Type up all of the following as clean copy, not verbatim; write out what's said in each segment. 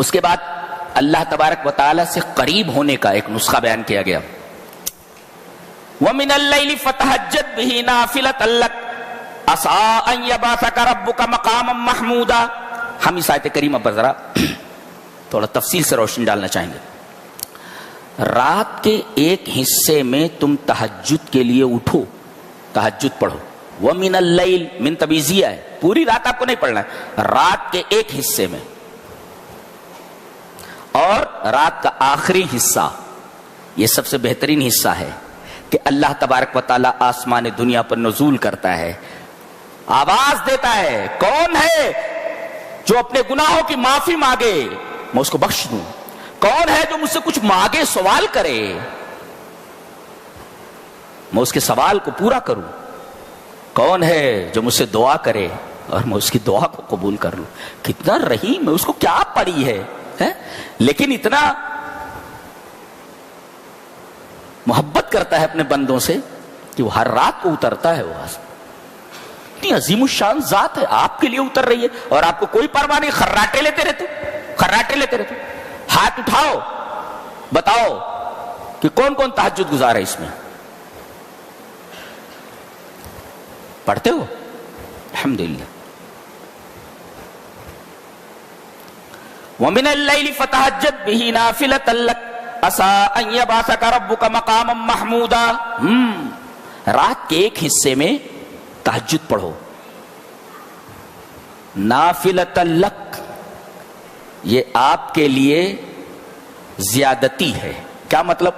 اس کے بعد اللہ تبارک و تعالی سے قریب ہونے کا ایک نسخہ بیان کیا گیا. وَمِنَ اللَّيْلِ فَتَهَجَّدْ بِهِ نَافِلَةً لَكَ عَسَىٰ أَن يَبْعَثَكَ رَبُّكَ مَقَامًا مَحْمُودًا. ہم اس آیت کریمہ پر ذرا تھوڑا تفصیل سے روشنی ڈالنا چاہیں گے. رات کے ایک حصے میں تم تہجد کے لیے اٹھو، تہجد پڑھو. وَمِنَ اللَّيْلِ من تبیزیہ ہے، پوری رات آپ کو نہیں پڑھنا ہے، رات کے ایک حصے میں. اور رات کا آخری حصہ یہ سب سے بہترین حصہ ہے کہ اللہ تبارک و تعالیٰ آسمان دنیا پر نزول کرتا ہے، آواز دیتا ہے کون ہے جو اپنے گناہوں کی معافی مانگے میں اس کو بخش دوں، کون ہے جو مجھ سے کچھ مانگے سوال کرے میں اس کے سوال کو پورا کروں، کون ہے جو مجھ سے دعا کرے اور میں اس کی دعا کو قبول کر لوں. کتنا رحیم ہے، اس کو کیا پڑی ہے لیکن اتنا محبت کرتا ہے اپنے بندوں سے کہ وہ ہر رات کو اترتا ہے. وہ اتنی عظیم الشان ذات ہے، آپ کے لیے اتر رہی ہے اور آپ کو کوئی پرواہ نہیں. خراٹے لیتے رہتے. ہاتھ اٹھاؤ، بتاؤ کہ کون کون تہجد گزار ہے اس میں. پڑھتے ہو؟ الحمدللہ. وَمِنَ اللَّيْلِ فَتَهَجَّدْ بِهِ نَافِلَةً لَكَ عَسَىٰ أَن يَبْعَثَكَ رَبُّكَ مَقَامًا مَحْمُودًا. رات کے ایک حصے میں تہجد پڑھو. نَافِلَةً لَكَ یہ آپ کے لیے زیادتی ہے. کیا مطلب؟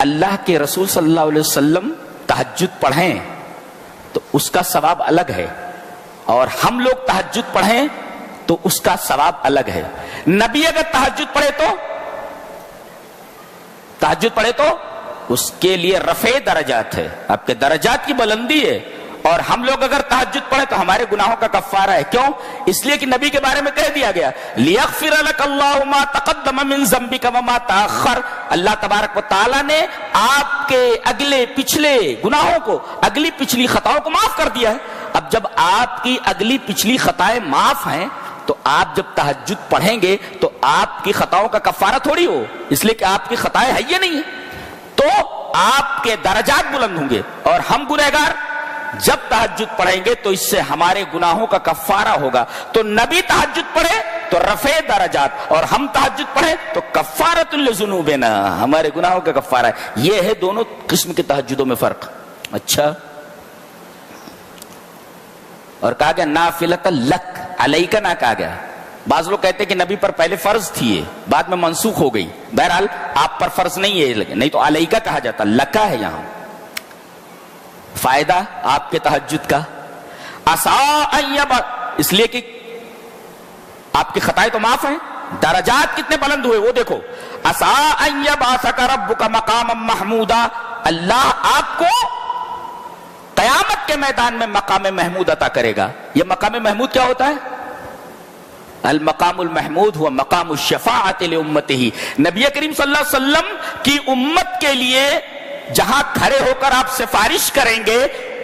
اللہ کے رسول صلی اللہ علیہ وسلم تہجد پڑھیں تو اس کا ثواب الگ ہے، اور ہم لوگ تہجد پڑھیں تو اس کا ثواب الگ ہے. نبی اگر تہجد پڑھے تو اس کے لیے رفع درجات ہے، آپ کے درجات کی بلندی ہے. اور ہم لوگ اگر تہجد پڑھیں تو ہمارے گناہوں کا کفارہ ہے. کیوں؟ اس لیے کہ نبی کے بارے میں کہہ دیا گیا لِيَغْفِرَ لَكَ اللَّهُ مَا تَقَدَّمَ مِن ذَنبِكَ وَمَا تَأَخَّرَ. اللہ تبارک و تعالیٰ نے آپ کے اگلے پچھلے گناہوں کو، اگلی پچھلی خطاؤں کو معاف کر دیا ہے. اب جب آپ کی اگلی پچھلی خطائیں معاف ہیں تو آپ جب تہجد پڑھیں گے تو آپ کی خطاؤں کا کفارہ تھوڑی ہو، اس لیے کہ آپ کی خطائیں ہے یہ نہیں ہے، تو آپ کے درجات بلند ہوں گے. اور ہم گنہگار جب تہجد پڑھیں گے تو اس سے ہمارے گناہوں کا کفارہ ہوگا. تو نبی تہجد پڑھے تو رفع درجات، اور ہم تہجد پڑھے تو کفارۃ لذنوبنا، ہمارے گناہوں کا کفارہ ہے. یہ ہے دونوں قسم کے تہجدوں میں فرق. اچھا، اور کہا گیا نافلۃ لک، علیک نہ کہا گیا. بعض لوگ کہتے ہیں کہ نبی پر پہلے فرض تھی، یہ بعد میں منسوخ ہو گئی. بہرحال آپ پر فرض نہیں ہے، نہیں تو علیک کہا جاتا، لکا ہے یہاں. فائدہ آپ کے تہجد کا اس لیے کہ آپ کی خطائیں تو معاف ہیں، درجات کتنے بلند ہوئے وہ دیکھو. عَسَىٰ أَن يَبْعَثَكَ رَبُّكَ مَقَامًا مَحْمُودًا. اللہ آپ کو قیامت کے میدان میں مقام محمود عطا کرے گا. یہ مقام محمود کیا ہوتا ہے؟ المقام المحمود ہوا مقام الشفاعت لامتہ. نبی کریم صلی اللہ علیہ وسلم کی امت کے لیے جہاں کھڑے ہو کر آپ سفارش کریں گے،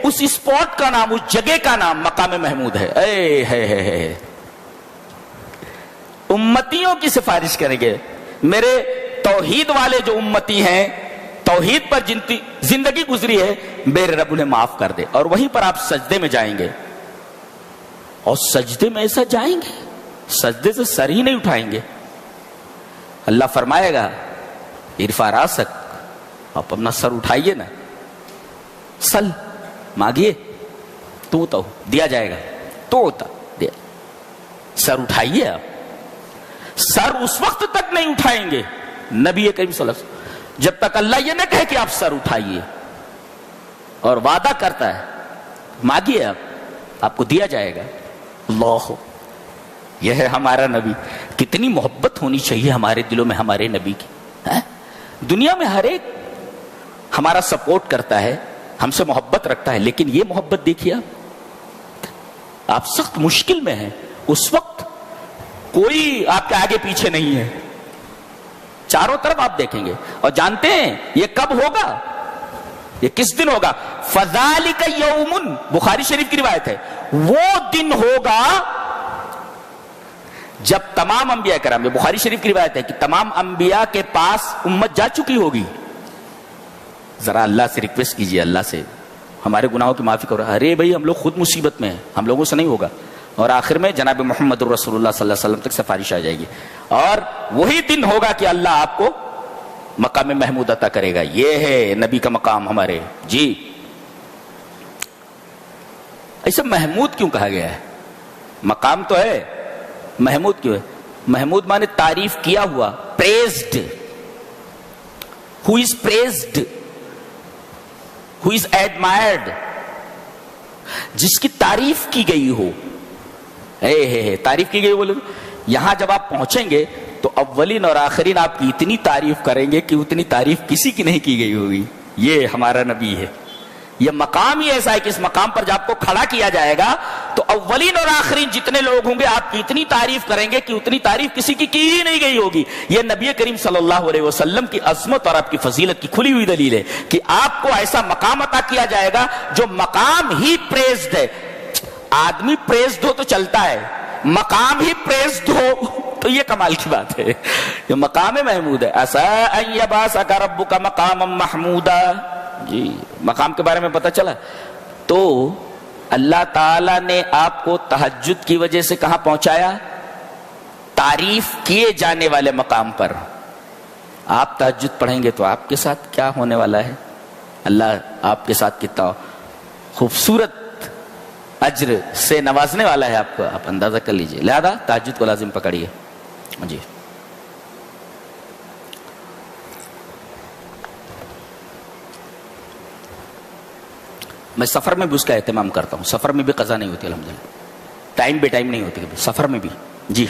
اس اسپاٹ کا نام، اس جگہ کا نام مقام محمود ہے. ہے امتیوں کی سفارش کریں گے. میرے توحید والے جو امتی ہیں، توحید پر جن کی زندگی گزری ہے، میرے رب انہیں معاف کر دے. اور وہیں پر آپ سجدے میں جائیں گے، اور سجدے میں ایسا جائیں گے سجدے سے سر ہی نہیں اٹھائیں گے. اللہ فرمائے گا ارفع راسک، آپ اپنا سر اٹھائیے نا، سل مانگیے تو دیا جائے گا، تو ہوتا دیا. سر اٹھائیے. آپ سر اس وقت تک نہیں اٹھائیں گے نبی کریم صلی اللہ علیہ وسلم جب تک اللہ یہ نہ کہے کہ آپ سر اٹھائیے. اور وعدہ کرتا ہے مانگیے آپ کو دیا جائے گا. اللہ، یہ ہے ہمارا نبی. کتنی محبت ہونی چاہیے ہمارے دلوں میں ہمارے نبی کی. دنیا میں ہر ایک ہمارا سپورٹ کرتا ہے، ہم سے محبت رکھتا ہے، لیکن یہ محبت دیکھیے آپ سخت مشکل میں ہیں، اس وقت کوئی آپ کے آگے پیچھے نہیں ہے، چاروں طرف آپ دیکھیں گے. اور جانتے ہیں یہ کب ہوگا؟ یہ کس دن ہوگا؟ فَذَلِكَ يَوْمٌ، بخاری شریف کی روایت ہے، وہ دن ہوگا جب تمام انبیاء کرام، بخاری شریف کی روایت ہے کہ تمام انبیاء کے پاس امت جا چکی ہوگی، ذرا اللہ سے ریکویسٹ کیجئے، اللہ سے ہمارے گناہوں کی معافی کرو. ارے بھائی ہم لوگ خود مصیبت میں ہیں، ہم لوگوں سے نہیں ہوگا. اور آخر میں جناب محمد رسول اللہ صلی اللہ علیہ وسلم تک سفارش آ جائے گی، اور وہی دن ہوگا کہ اللہ آپ کو مقام محمود عطا کرے گا. یہ ہے نبی کا مقام ہمارے. جی ایسا محمود کیوں کہا گیا ہے؟ مقام تو ہے، محمود کیوں ہے؟ محمود مانے تعریف کیا ہوا، praised. who is praised, who is admired، جس کی تعریف کی گئی ہو. تعریف کی گئی بولے یہاں جب آپ پہنچیں گے تو اولین اور آخرین آپ کی اتنی تعریف کریں گے کہ اتنی تعریف کسی کی نہیں کی گئی ہوگی. یہ ہمارا نبی ہے. یہ مقام ہی ایسا ہے کہ اس مقام پر جب آپ کو کھڑا کیا جائے گا تو اولین اور آخرین جتنے لوگ ہوں گے آپ کی اتنی تعریف کریں گے کہ اتنی تعریف کسی کی ہی نہیں گئی ہوگی. یہ نبی کریم صلی اللہ علیہ وسلم کی عظمت اور آپ کی فضیلت کی کھلی ہوئی دلیل ہے کہ آپ کو ایسا مقام عطا کیا جائے گا جو مقام ہی پریزڈ ہے. آدمی پریزڈ ہو تو چلتا ہے، مقام ہی پریزڈ ہو تو یہ کمال کی بات ہے. یہ مقام محمود ہے. عسیٰ ان یبعثک ربک مقاما محمودا. جی مقام کے بارے میں پتہ چلا. تو اللہ تعالیٰ نے آپ کو تہجد کی وجہ سے کہاں پہنچایا؟ تعریف کیے جانے والے مقام پر. آپ تہجد پڑھیں گے تو آپ کے ساتھ کیا ہونے والا ہے؟ اللہ آپ کے ساتھ کتنا خوبصورت اجر سے نوازنے والا ہے آپ کو، آپ اندازہ کر لیجئے. لہذا تہجد کو لازم پکڑیے. جی میں سفر میں بھی اس کا اہتمام کرتا ہوں. سفر میں بھی قضا نہیں ہوتی الحمدللہ، ٹائم بے ٹائم نہیں ہوتی کبھی، سفر میں بھی. جی